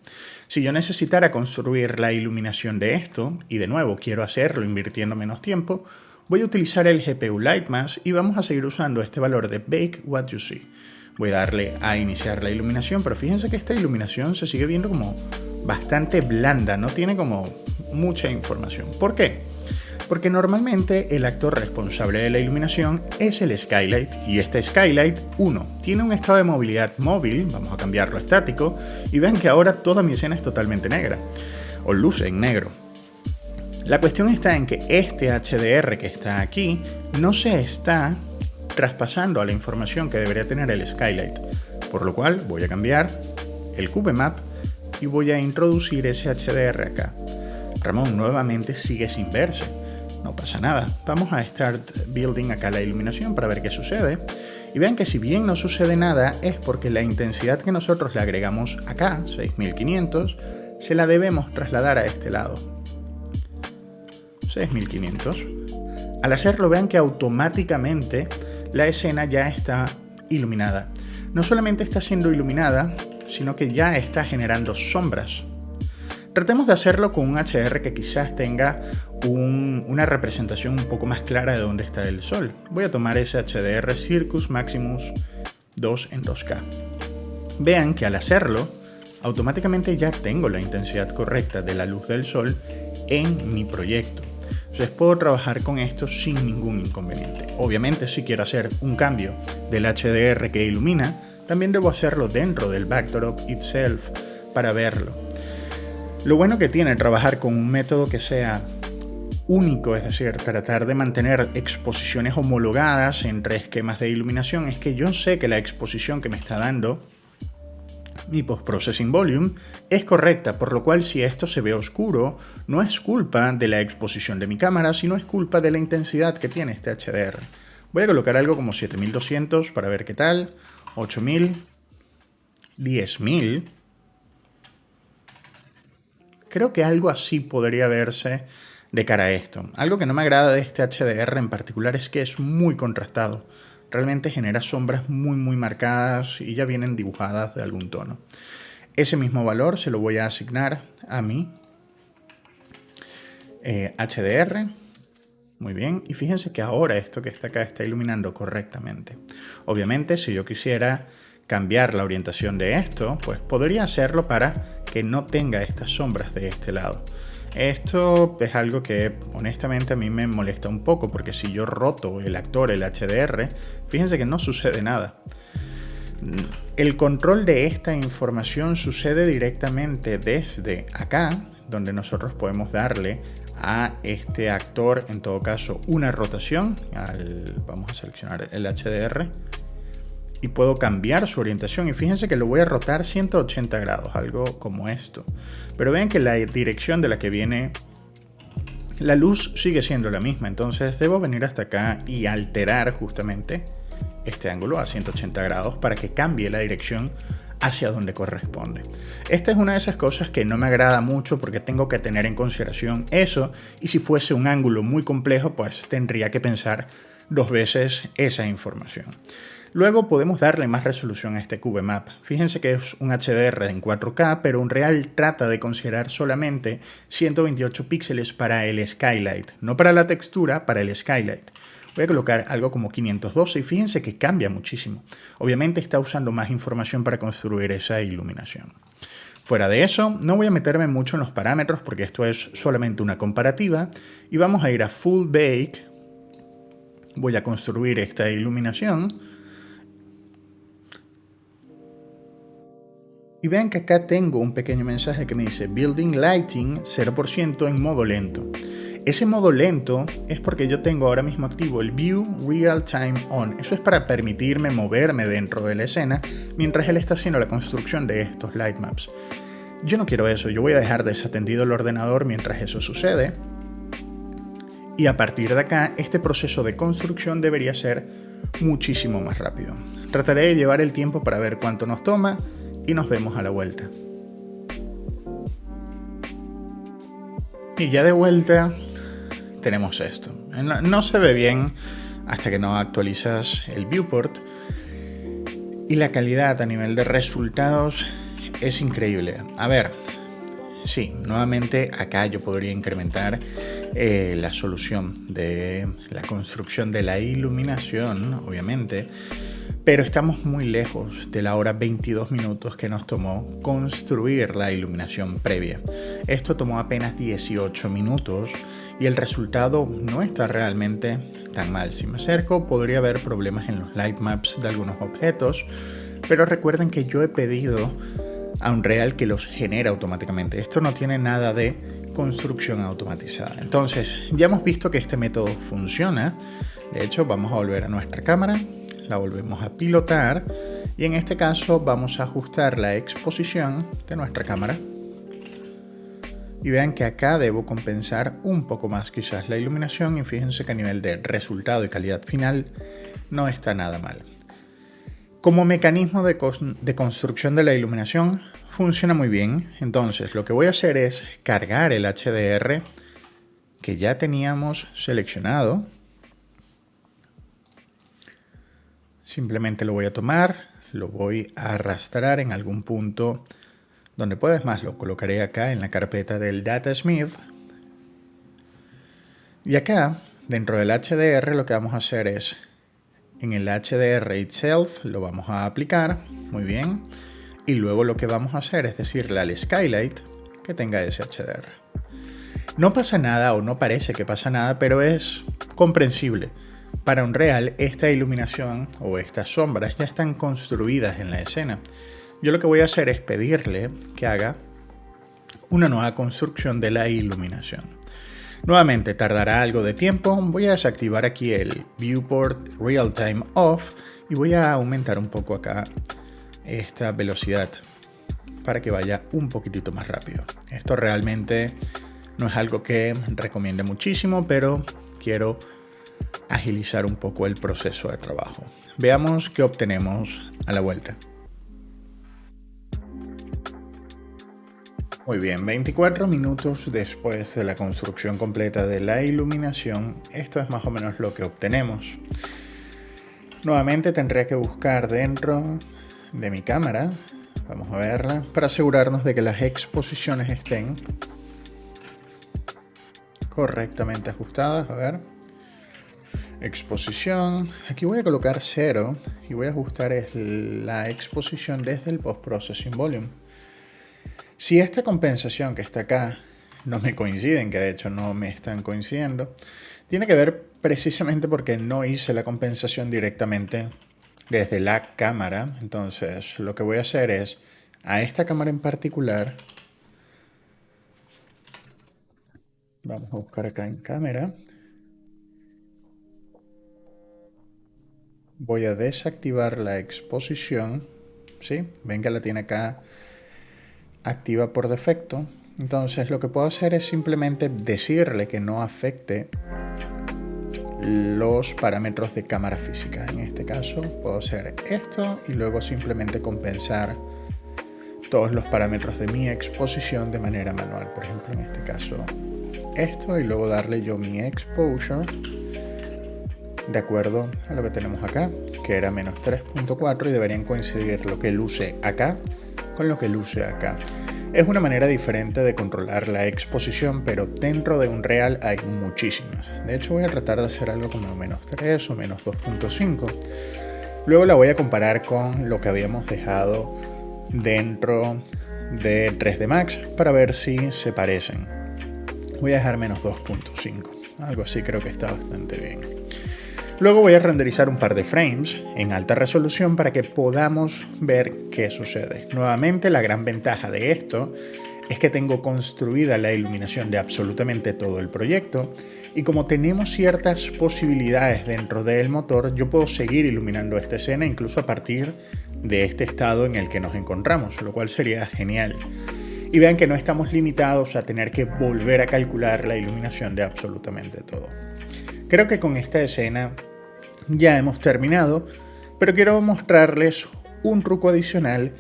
si yo necesitara construir la iluminación de esto, y de nuevo quiero hacerlo invirtiendo menos tiempo, voy a utilizar el GPU Lightmass y vamos a seguir usando este valor de Bake What You See. Voy a darle a iniciar la iluminación, pero fíjense que esta iluminación se sigue viendo como bastante blanda, no tiene como mucha información. ¿Por qué? Porque normalmente el actor responsable de la iluminación es el Skylight, y este Skylight, tiene un estado de movilidad móvil, vamos a cambiarlo a estático, y vean que ahora toda mi escena es totalmente negra, o luce en negro. La cuestión está en que este HDR que está aquí no se está traspasando a la información que debería tener el Skylight, por lo cual voy a cambiar el CubeMap y voy a introducir ese HDR acá. Ramón, nuevamente sigue sin verse. No pasa nada. Vamos a Start Building acá la iluminación para ver qué sucede. Y vean que si bien no sucede nada es porque la intensidad que nosotros le agregamos acá, 6500, se la debemos trasladar a este lado. 6500. Al hacerlo vean que automáticamente la escena ya está iluminada. No solamente está siendo iluminada, sino que ya está generando sombras. Tratemos de hacerlo con un HDR que quizás tenga una representación un poco más clara de dónde está el sol. Voy a tomar ese HDR Circus Maximus 2 en 2K. Vean que al hacerlo, automáticamente ya tengo la intensidad correcta de la luz del sol en mi proyecto. Entonces puedo trabajar con esto sin ningún inconveniente. Obviamente si quiero hacer un cambio del HDR que ilumina, también debo hacerlo dentro del backdrop itself para verlo. Lo bueno que tiene trabajar con un método que sea único, es decir, tratar de mantener exposiciones homologadas entre esquemas de iluminación, es que yo sé que la exposición que me está dando mi post-processing volume es correcta, por lo cual si esto se ve oscuro, no es culpa de la exposición de mi cámara, sino es culpa de la intensidad que tiene este HDR. Voy a colocar algo como 7200 para ver qué tal, 8000, 10000. Creo que algo así podría verse de cara a esto. Algo que no me agrada de este HDR en particular es que es muy contrastado. Realmente genera sombras muy marcadas y ya vienen dibujadas de algún tono. Ese mismo valor se lo voy a asignar a mi HDR. Muy bien. Y fíjense que ahora esto que está acá está iluminando correctamente. Obviamente, si yo quisiera cambiar la orientación de esto, pues podría hacerlo para que no tenga estas sombras de este lado. Esto es algo que honestamente a mí me molesta un poco, porque si yo roto el actor, el HDR, fíjense que no sucede nada. El control de esta información sucede directamente desde acá, donde nosotros podemos darle a este actor, en todo caso, una rotación. Vamos a seleccionar el HDR. Y puedo cambiar su orientación, y fíjense que lo voy a rotar 180 grados, algo como esto. Pero vean que la dirección de la que viene la luz sigue siendo la misma, entonces debo venir hasta acá y alterar justamente este ángulo a 180 grados para que cambie la dirección hacia donde corresponde. Esta es una de esas cosas que no me agrada mucho porque tengo que tener en consideración eso, y si fuese un ángulo muy complejo, pues tendría que pensar dos veces esa información. Luego podemos darle más resolución a este CubeMap. Fíjense que es un HDR en 4K, pero Unreal trata de considerar solamente 128 píxeles para el skylight, no para la textura, para el skylight. Voy a colocar algo como 512 y fíjense que cambia muchísimo. Obviamente está usando más información para construir esa iluminación. Fuera de eso, no voy a meterme mucho en los parámetros porque esto es solamente una comparativa y vamos a ir a Full Bake. Voy a construir esta iluminación. Y vean que acá tengo un pequeño mensaje que me dice Building Lighting 0% en modo lento. Ese modo lento es porque yo tengo ahora mismo activo el View Real Time On. Eso es para permitirme moverme dentro de la escena mientras él está haciendo la construcción de estos light maps. Yo no quiero eso, yo voy a dejar desatendido el ordenador mientras eso sucede. Y a partir de acá, este proceso de construcción debería ser muchísimo más rápido. Trataré de llevar el tiempo para ver cuánto nos toma y nos vemos a la vuelta. Y ya de vuelta tenemos esto. No se ve bien hasta que no actualizas el viewport y la calidad a nivel de resultados es increíble. A ver, sí, nuevamente acá yo podría incrementar la solución de la construcción de la iluminación, obviamente, pero estamos muy lejos de la hora 22 minutos que nos tomó construir la iluminación previa. Esto tomó apenas 18 minutos y el resultado no está realmente tan mal. Si me acerco podría haber problemas en los light maps de algunos objetos, pero recuerden que yo he pedido a Unreal que los genere automáticamente. Esto no tiene nada de construcción automatizada. Entonces, ya hemos visto que este método funciona. De hecho, vamos a volver a nuestra cámara. La volvemos a pilotar y en este caso vamos a ajustar la exposición de nuestra cámara y vean que acá debo compensar un poco más quizás la iluminación y fíjense que a nivel de resultado y calidad final no está nada mal. Como mecanismo de construcción de la iluminación funciona muy bien. Entonces lo que voy a hacer es cargar el HDR que ya teníamos seleccionado. Simplemente lo voy a tomar, lo voy a arrastrar en algún punto donde pueda. Es más, lo colocaré acá en la carpeta del Datasmith. Y acá, dentro del HDR, lo que vamos a hacer es, en el HDR itself, lo vamos a aplicar, muy bien. Y luego lo que vamos a hacer es decirle al Skylight que tenga ese HDR. No pasa nada o no parece que pasa nada, pero es comprensible. Para Unreal, esta iluminación o estas sombras ya están construidas en la escena. Yo lo que voy a hacer es pedirle que haga una nueva construcción de la iluminación. Nuevamente tardará algo de tiempo. Voy a desactivar aquí el Viewport Real Time Off y voy a aumentar un poco acá esta velocidad para que vaya un poquitito más rápido. Esto realmente no es algo que recomiende muchísimo, pero quiero agilizar un poco el proceso de trabajo. Veamos qué obtenemos a la vuelta. Muy bien, 24 minutos después de la construcción completa de la iluminación, esto es más o menos lo que obtenemos. Nuevamente tendré que buscar dentro de mi cámara, vamos a verla, para asegurarnos de que las exposiciones estén correctamente ajustadas. A ver. Exposición, aquí voy a colocar 0 y voy a ajustar la exposición desde el Post Processing Volume. Si esta compensación que está acá no me coinciden, que de hecho no me están coincidiendo, tiene que ver precisamente porque no hice la compensación directamente desde la cámara. Entonces lo que voy a hacer es, a esta cámara en particular, vamos a buscar acá en cámara, voy a desactivar la exposición, ¿sí? Ven que la tiene acá activa por defecto. Entonces lo que puedo hacer es simplemente decirle que no afecte los parámetros de cámara física. En este caso puedo hacer esto y luego simplemente compensar todos los parámetros de mi exposición de manera manual. Por ejemplo, en este caso esto, y luego darle yo mi exposure de acuerdo a lo que tenemos acá, que era menos 3.4, y deberían coincidir lo que luce acá con lo que luce acá. Es una manera diferente de controlar la exposición, pero dentro de Unreal hay muchísimas. De hecho, voy a tratar de hacer algo como menos 3 o menos 2.5. Luego la voy a comparar con lo que habíamos dejado dentro de 3D Max para ver si se parecen. Voy a dejar menos 2.5. Algo así creo que está bastante bien. Luego voy a renderizar un par de frames en alta resolución para que podamos ver qué sucede. Nuevamente, la gran ventaja de esto es que tengo construida la iluminación de absolutamente todo el proyecto, y como tenemos ciertas posibilidades dentro del motor, yo puedo seguir iluminando esta escena incluso a partir de este estado en el que nos encontramos, lo cual sería genial. Y vean que no estamos limitados a tener que volver a calcular la iluminación de absolutamente todo. Creo que con esta escena ya hemos terminado, pero quiero mostrarles un truco adicional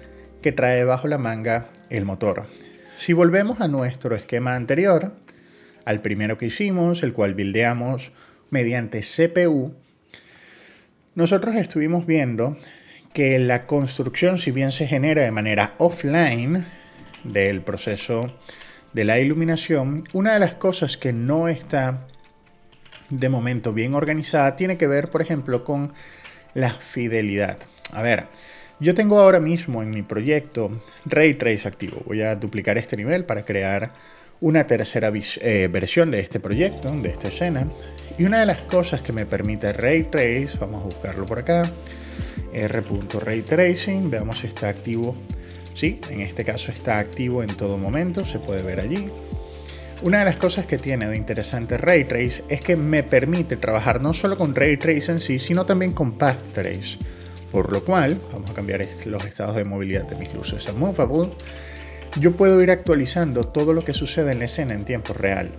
que trae bajo la manga el motor. Si volvemos a nuestro esquema anterior, al primero que hicimos, el cual buildeamos mediante CPU, nosotros estuvimos viendo que la construcción, si bien se genera de manera offline del proceso de la iluminación, una de las cosas que no está de momento bien organizada tiene que ver, por ejemplo, con la fidelidad. A ver, yo tengo ahora mismo en mi proyecto Ray Trace activo. Voy a duplicar este nivel para crear una tercera versión de este proyecto, de esta escena. Y una de las cosas que me permite Ray Trace, vamos a buscarlo por acá, r.raytracing, veamos si está activo. Sí, en este caso está activo en todo momento, se puede ver allí. Una de las cosas que tiene de interesante Ray Trace es que me permite trabajar no solo con Ray Trace en sí, sino también con Path Trace. Por lo cual, vamos a cambiar los estados de movilidad de mis luces a Movable. Yo puedo ir actualizando todo lo que sucede en la escena en tiempo real.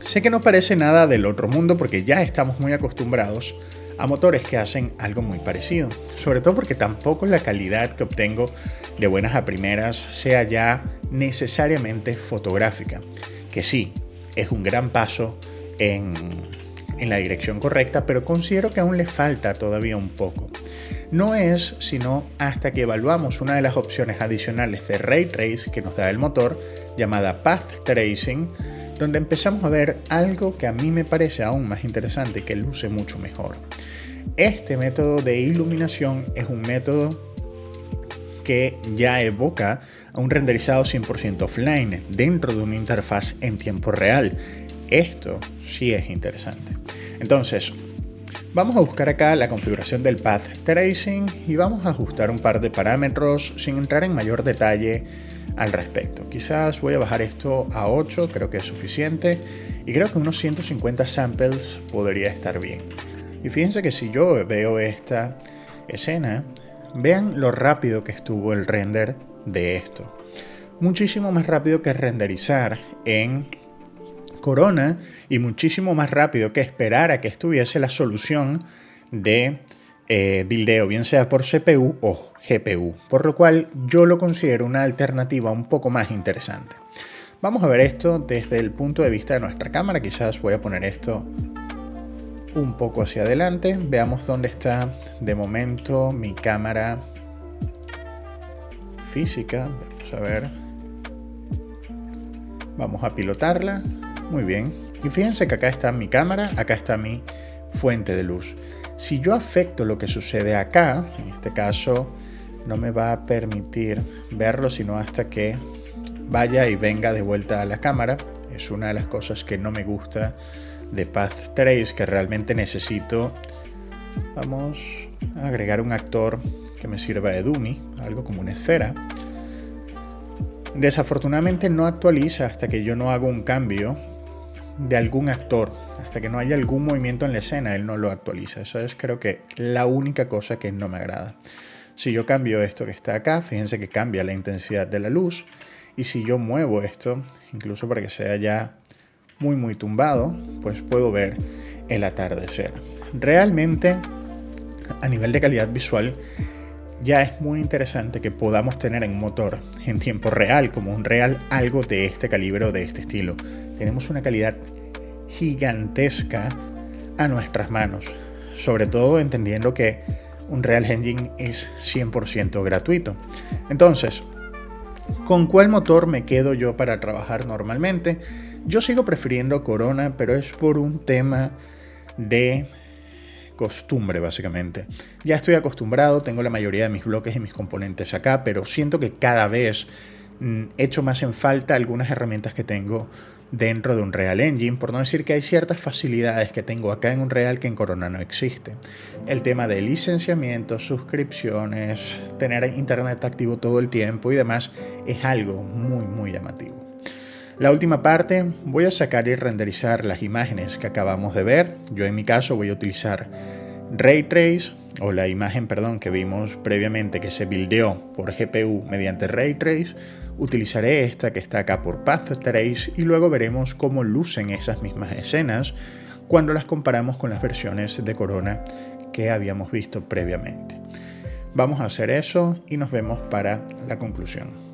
Sé que no parece nada del otro mundo porque ya estamos muy acostumbrados a motores que hacen algo muy parecido. Sobre todo porque tampoco la calidad que obtengo de buenas a primeras sea ya necesariamente fotográfica. Que sí, es un gran paso en la dirección correcta, pero considero que aún le falta todavía un poco. No es sino hasta que evaluamos una de las opciones adicionales de Ray Trace que nos da el motor, llamada Path Tracing, donde empezamos a ver algo que a mí me parece aún más interesante y que luce mucho mejor. Este método de iluminación es un método que ya evoca a un renderizado 100% offline dentro de una interfaz en tiempo real. Esto sí es interesante. Entonces, vamos a buscar acá la configuración del Path Tracing y vamos a ajustar un par de parámetros sin entrar en mayor detalle al respecto. Quizás voy a bajar esto a 8, creo que es suficiente, y creo que unos 150 samples podría estar bien. Y fíjense que si yo veo esta escena, vean lo rápido que estuvo el render de esto. Muchísimo más rápido que renderizar en Corona y muchísimo más rápido que esperar a que estuviese la solución de buildeo, bien sea por CPU o GPU, por lo cual yo lo considero una alternativa un poco más interesante. Vamos a ver esto desde el punto de vista de nuestra cámara. Quizás voy a poner esto un poco hacia adelante. Veamos dónde está de momento mi cámara física. Vamos a ver. Vamos a pilotarla. Muy bien. Y fíjense que acá está mi cámara, acá está mi fuente de luz. Si yo afecto lo que sucede acá, en este caso no me va a permitir verlo sino hasta que vaya y venga de vuelta a la cámara. Es una de las cosas que no me gusta de Path Trace, que realmente necesito. Vamos a agregar un actor que me sirva de dummy, algo como una esfera. Desafortunadamente no actualiza hasta que yo no haga un cambio de algún actor, hasta que no haya algún movimiento en la escena, él no lo actualiza. Eso es, creo que, la única cosa que no me agrada. Si yo cambio esto que está acá, fíjense que cambia la intensidad de la luz. Y si yo muevo esto, incluso para que sea ya muy tumbado, pues puedo ver el atardecer. Realmente, a nivel de calidad visual, ya es muy interesante que podamos tener en un motor en tiempo real, como un real, algo de este calibre o de este estilo. Tenemos una calidad gigantesca a nuestras manos. sobre todo entendiendo que Unreal Engine es 100% gratuito. Entonces, ¿con cuál motor me quedo yo para trabajar normalmente? Yo sigo prefiriendo Corona, pero es por un tema de costumbre, básicamente. Ya estoy acostumbrado, tengo la mayoría de mis bloques y mis componentes acá, pero siento que cada vez echo más en falta algunas herramientas que tengo dentro de Unreal Engine, por no decir que hay ciertas facilidades que tengo acá en Unreal que en Corona no existe. El tema de licenciamiento, suscripciones, tener internet activo todo el tiempo y demás es algo muy llamativo. La última parte, voy a sacar y renderizar las imágenes que acabamos de ver. Yo en mi caso voy a utilizar Ray Trace, o la imagen, que vimos previamente que se buildeó por GPU mediante Ray Trace. Utilizaré esta que está acá por Path Trace y luego veremos cómo lucen esas mismas escenas cuando las comparamos con las versiones de Corona que habíamos visto previamente. Vamos a hacer eso y nos vemos para la conclusión.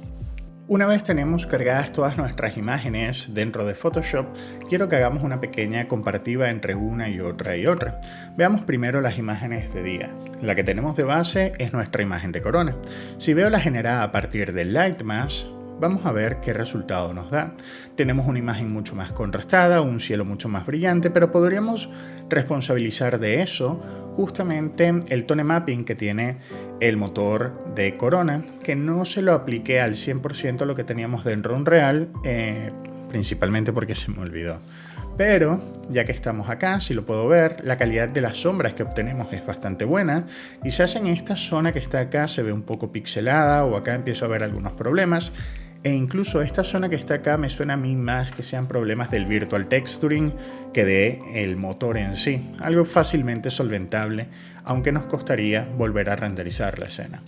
Una vez tenemos cargadas todas nuestras imágenes dentro de Photoshop, quiero que hagamos una pequeña comparativa entre una y otra. Veamos primero las imágenes de día. La que tenemos de base es nuestra imagen de Corona. Si veo la generada a partir del Lightmask, vamos a ver qué resultado nos da. Tenemos una imagen mucho más contrastada, un cielo mucho más brillante, pero podríamos responsabilizar de eso justamente el tone mapping que tiene el motor de Corona, que no se lo apliqué al 100% lo que teníamos dentro de Unreal, principalmente porque se me olvidó. Pero, ya que estamos acá, si lo puedo ver, la calidad de las sombras que obtenemos es bastante buena. Quizás en esta zona que está acá se ve un poco pixelada o acá empiezo a ver algunos problemas. E incluso esta zona que está acá me suena a mí más que sean problemas del Virtual Texturing que del motor en sí. Algo fácilmente solventable, aunque nos costaría volver a renderizar la escena.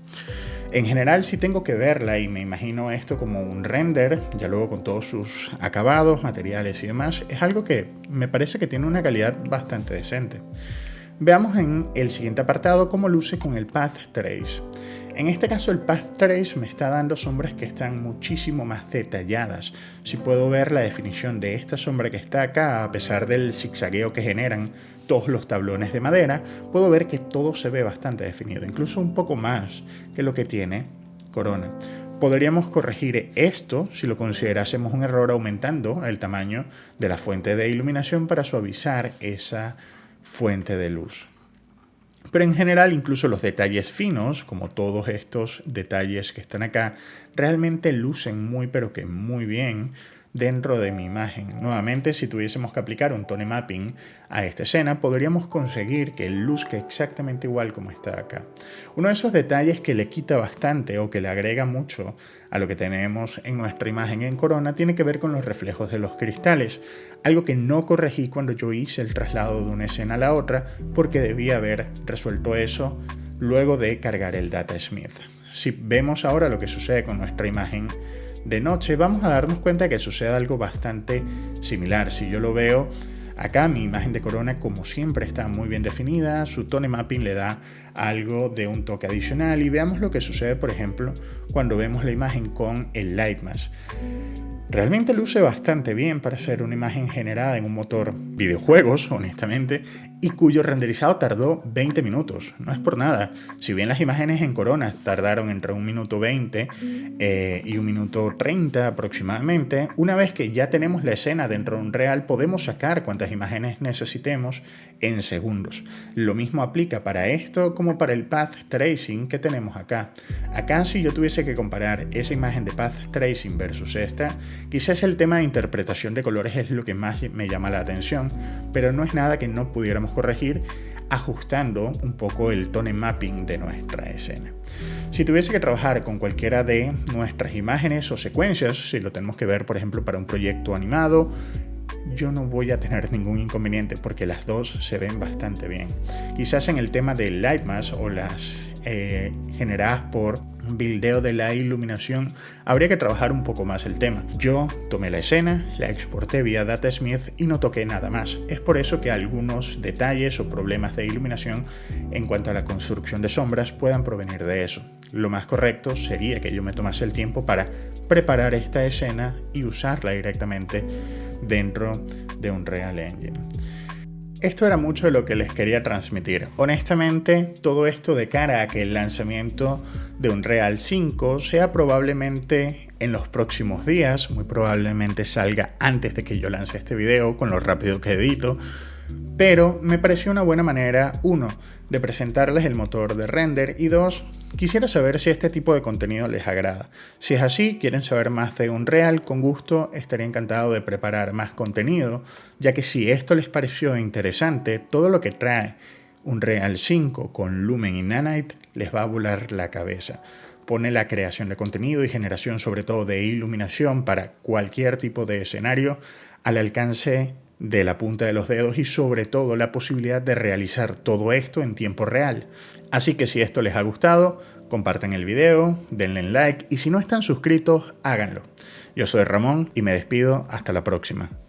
En general, si tengo que verla y me imagino esto como un render, ya luego con todos sus acabados, materiales y demás, es algo que me parece que tiene una calidad bastante decente. Veamos en el siguiente apartado cómo luce con el Path Trace. En este caso el Path Trace me está dando sombras que están muchísimo más detalladas. Si puedo ver la definición de esta sombra que está acá, a pesar del zigzagueo que generan todos los tablones de madera, puedo ver que todo se ve bastante definido, incluso un poco más que lo que tiene Corona. Podríamos corregir esto si lo considerásemos un error aumentando el tamaño de la fuente de iluminación para suavizar esa fuente de luz. Pero en general, incluso los detalles finos, como todos estos detalles que están acá, realmente lucen pero que muy bien dentro de mi imagen. Nuevamente, si tuviésemos que aplicar un tone mapping a esta escena, podríamos conseguir que luzca exactamente igual como está acá. Uno de esos detalles que le quita bastante o que le agrega mucho a lo que tenemos en nuestra imagen en Corona tiene que ver con los reflejos de los cristales, algo que no corregí cuando yo hice el traslado de una escena a la otra porque debía haber resuelto eso luego de cargar el DataSmith. Si vemos ahora lo que sucede con nuestra imagen de noche, vamos a darnos cuenta que sucede algo bastante similar. Si yo lo veo acá, mi imagen de Corona como siempre está muy bien definida, su tone mapping le da algo de un toque adicional y veamos lo que sucede, por ejemplo, cuando vemos la imagen con el Lightmask. Realmente luce bastante bien para ser una imagen generada en un motor videojuegos, honestamente, y cuyo renderizado tardó 20 minutos. No es por nada. Si bien las imágenes en Corona tardaron entre 1 minuto 20 y 1 minuto 30 aproximadamente, una vez que ya tenemos la escena dentro de Unreal, podemos sacar cuantas imágenes necesitemos en segundos. Lo mismo aplica para esto como para el Path Tracing que tenemos acá. Acá, si yo tuviese que comparar esa imagen de Path Tracing versus esta, quizás el tema de interpretación de colores es lo que más me llama la atención, pero no es nada que no pudiéramos corregir ajustando un poco el tone mapping de nuestra escena. Si tuviese que trabajar con cualquiera de nuestras imágenes o secuencias, si lo tenemos que ver por ejemplo para un proyecto animado, yo no voy a tener ningún inconveniente porque las dos se ven bastante bien. Quizás en el tema del Lightmask o las generadas por buildeo de la iluminación habría que trabajar un poco más el tema. Yo tomé la escena, la exporté vía DataSmith y no toqué nada más. Es por eso que algunos detalles o problemas de iluminación en cuanto a la construcción de sombras puedan provenir de eso. Lo más correcto sería que yo me tomase el tiempo para preparar esta escena y usarla directamente dentro de Unreal Engine. esto era mucho de lo que les quería transmitir. Honestamente, todo esto de cara a que el lanzamiento de Unreal 5 sea probablemente en los próximos días, muy probablemente salga antes de que yo lance este video con lo rápido que edito, pero me pareció una buena manera, 1, de presentarles el motor de render y 2, quisiera saber si este tipo de contenido les agrada. Si es así, quieren saber más de Unreal, con gusto estaría encantado de preparar más contenido, ya que si esto les pareció interesante, todo lo que trae Unreal 5 con Lumen y Nanite les va a volar la cabeza. Pone la creación de contenido y generación sobre todo de iluminación para cualquier tipo de escenario al alcance de la punta de los dedos y sobre todo la posibilidad de realizar todo esto en tiempo real. Así que si esto les ha gustado, compartan el video, denle like y si no están suscritos, háganlo. Yo soy Ramón y me despido hasta la próxima.